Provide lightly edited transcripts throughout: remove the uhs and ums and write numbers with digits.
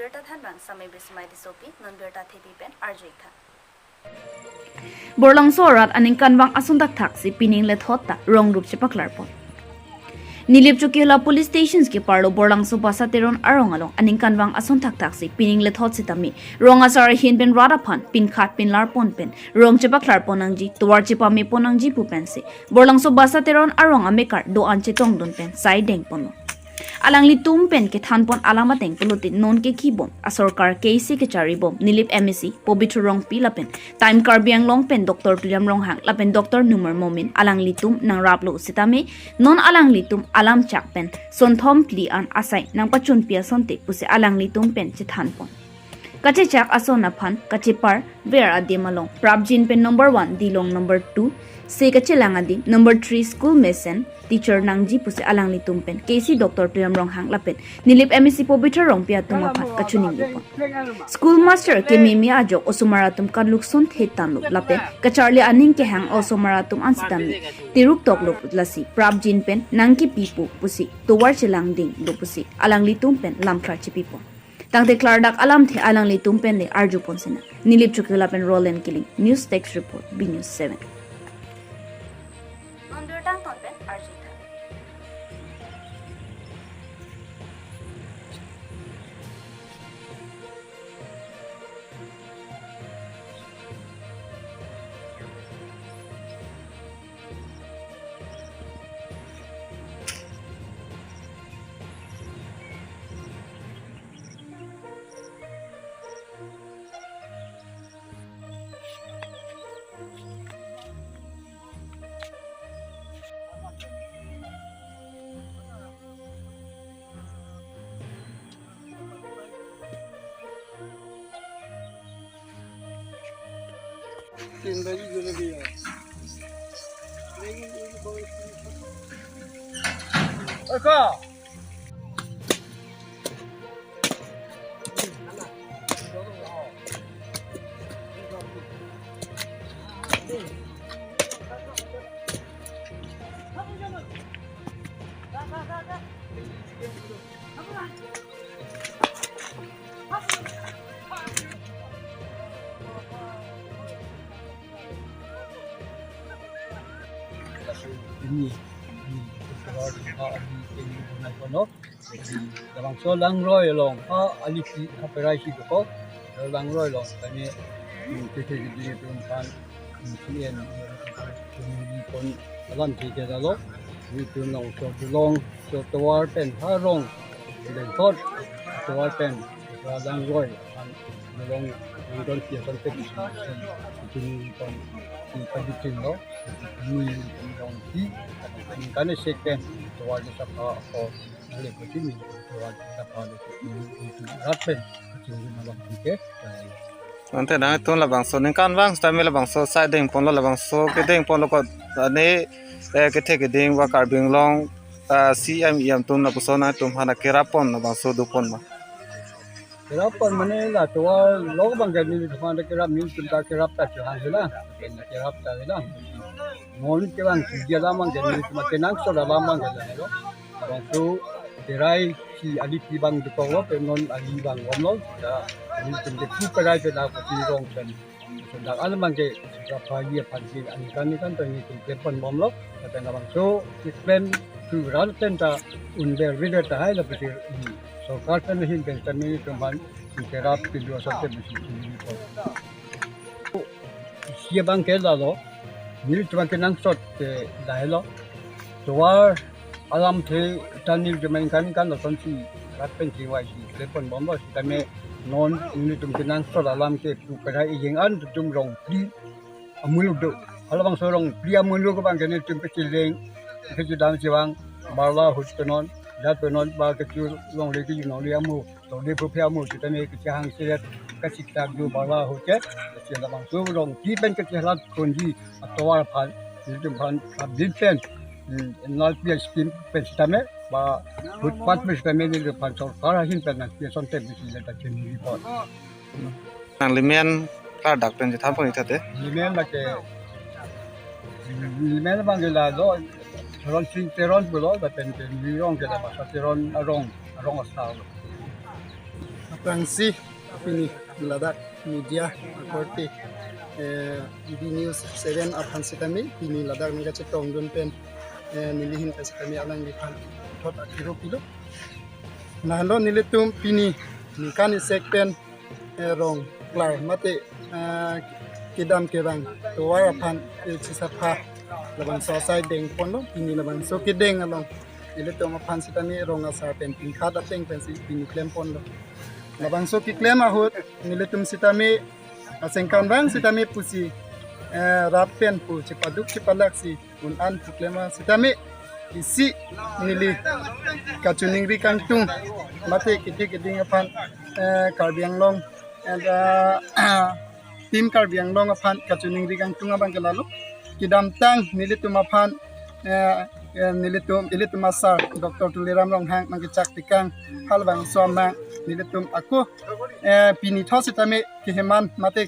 non-birta than bang samay bismay disopi non-birta thepi pen arjika. Borlangso arat aningkan vang ason thak si pining le thotta rong rup che paklarpon. Nilip Chukihla police stations ke parlo Borlangso basa teron arong along aningkan vang ason thak si pining le thot sitami rong asar hin pen radapan pin khat pin larpon pen rong che paklarpon angji tuwar che pami ponangji pu pen se Borlangso basa teron arong amekar do anche tong don pen sai deng pono. Alangli tum pen ke thanpon alama teng pulutin non ke kibom asorkar KC ke charibom nilip MEC pobitru rong pi lapen time karbiang long pen Dr. Tuliam rong hang lapen Dr. Numar Momin alangli tum nang raplo sitame non alangli tum alam chak pen sonthom pli an asai nang pachun pia sonte puse alangli tum pen che thanpon kache chak asona phan kache par ver ademalong prabjin pen number 1 dilong number 2 se kache langadi number 3 school mesen teacher nangji puse alangli tumpen KC Dr. Tuliam rong hang lapen nilip MEC pobitra rong pia tuma phat kachuning lipo school master ke mimi ajo osumaratum kadlukson thetan lup lapen kacharli aning ke hang osumaratum ansitami tiruk tok lup lasi prabjin pen nangki pipu pusi towar chilang ding lupusi alangli tumpen lamkhar chipipo tangte klardak alam the alangli tumpen le arju ponsena nilip chukila pen rolen killing news text report B News 7 Non-birta pen arjika. Ini dalam solang roy long aliki aperai si ko solang roy long kami kita jadi perempuan mungkin pun dalam tiga dalo itu long so tawar pen harong dan kot tawar pen solang roy long don dia sampai di pun di pagi lo ni long di kan second tawar kita apa boleh begini tawar kita pada itu rapen itu malam kita nanti dah tu lah bangso ni kan bang, stamina lah bangso side ding pon lah bangso, keding pon lo kot ni keding wa karbing long CM tu na pusona tu mana kerapon lah bangso dupon mah. Kerapon mana lah tua log bang jadi cuma ada kerap ni kita kerap tak jalan lah, kerap tak jalan. Mohon kerang dia lama jadi cuma tenang so dah lama jadi lo. Bangso kerai si adik bang di bawah penon adik bang ngomong dah ini tempat tu kerai tu dah pasti rong dan sedang alam ke berapa dia panggil aningkan ni kan tadi tempat pun ngomong kata ngomong so plan tu ralten ta under video ta hai lebih so kartan ni kan kami kembali kerap video sampai mesti ini siapa bang ke lalu ni cuma kenang shot dah lo tuar alam the tanil dimainkan kan lawan si rapen jiwa si telepon bomba si kami non ini tumkinan so alam ke kerai ingan tum rong pli amulu do kalau bang sorong pli amulu ko bang kene tum kecileng kecil siwang bala hustonon dat penon ba kecil long leki you know liamu to de propiamu kita ni kecahang sirat kasih tak do bala hoce si bang so rong ki ben kachehelat konji atawar phan itu phan abdin not be skin pestame ba footpath pestame ni depan sarkar hasil penan pesan te bisi leta chini report Nang limen klar dak pen jathan pon itate. limen ba ke limen bang la do ron sing teron bulo da pen ke mirong ke da ba teron rong asal Rangsi pini ladak media akorti BB News 7 apan sitami pini ladak ni kache tongdon pen nilihin kasitami alang lipan thot akiro pilo nahlo nilitum pini nikani sekpen rong klar mate kidam kebang tuwar apan chisapha labang sosai deng pono pini labang so kideng along nilitum apan sitami rong asar pen pingkhat apeng pen pini klem pono labang so kiklem ahut nilitum sitami asengkan bang sitami pusi rapen pu cipaduk cipalaksi un an kiklema sitami isi nili kacuning ri kangtung mate kitik kiding apan karbiang long and tim karbiang long apan kacuning ri kangtung abang kelalu kidam tang nilitum apan nilitum asar Dr. Tuliram Long Hang mangkicak tikang halbang somang nilitum aku pini thositame keheman mate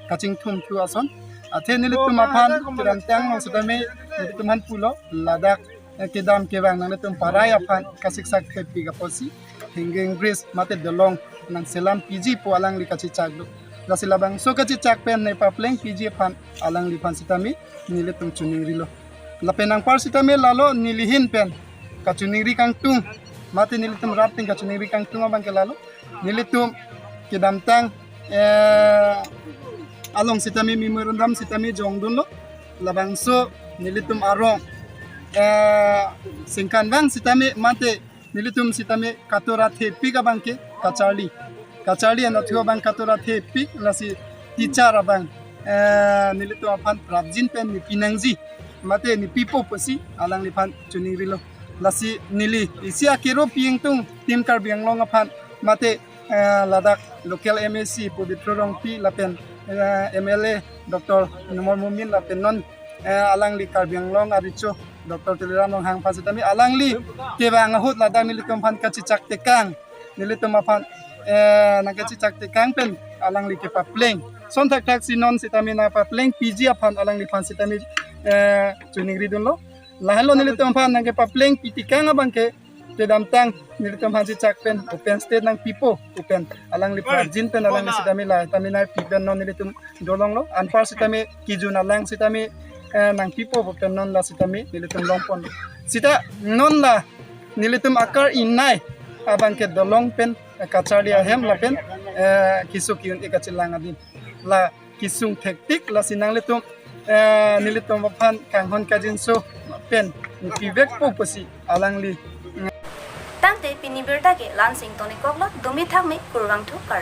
kaching thum thu ason athe nilitum apan kidam tang sitame nilitum han pulo ladak kidam kebang nilitum parai apan kasiksak khepi gaposi hingeng gris mate dolong nang selam PG po alang likachi chaglu lasilabang so kachi chakpen nei papleng PG apan alang lipan sitame nilitum chuning rilo lapenang par sitame lalo nilihin pen kachuning ri kangtung mate nilitum rapting kachuning ri kangtung abang kelalo nilitum kidam tang along sitame memorandum sitame jongdun lo labang so nilitum arong singkan bang sitame mate nilitum sitame katora thepi ka bangke kachali anathio bang katora thepi lasi teacher abang nilitum apan prabjin pen ni pinangji mate ni pipo posi alang lipan chuning rilo lasi nili isi akiro pieng tung tim karbiang long apan mate ladak local MSC pubitro rong pi lapen MLA Dr. Nomor Mumin lapen non alang li karbiang long aricho Dr. Tuliram Long Hang pasitami alang li kebang ahut ladak nilitum pan kachicak tekang nilitum apan nagachicak tekang pen alang li kepa pleng son thak sinon sitami na pa pleng PG apan alang li pan sitami chuning ridun lo lahalo nilitum pan nang kepa pleng pitikang abangke kedam tang nilitum pan si chakpen open state nang pipo open alang li prajin pen alang sitami la tamina pipen non nilitum dolong lo anpar sitami kijun alang sitami nang pipo open non la sitami nilitum longpon sita non la nilitum akar inai abangke dolong pen kachalia hem la pen kisukyun ikachilang adin la kisung tektik la sinang litum nilitum apan kanghon kajin so pen pivek po posi alang li tangte pini birta ke lansing toni koklo domi thak me kurwang thu kar